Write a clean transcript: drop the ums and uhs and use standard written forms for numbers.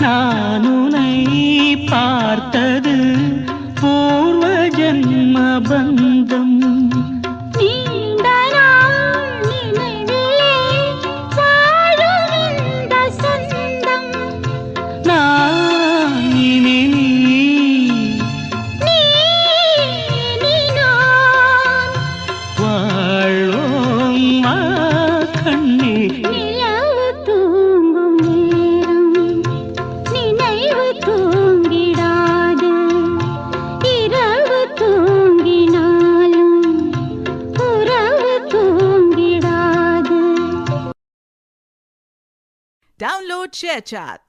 நான் உன்னை பார்த்தது பூர்வ ஜன்ம பந்தம். நீண்ட நாள் நினைவிலே வாழும் இந்த சொந்தம். நான் இனி நீ நான் வாழ்வோம் வா கண்ணே. நிலவு தூங்கும் நேரம் நினைவு தூங்கிடாது. இரவு தூங்கினாலும் உறவு தூங்கிடாது. Download ShareChat.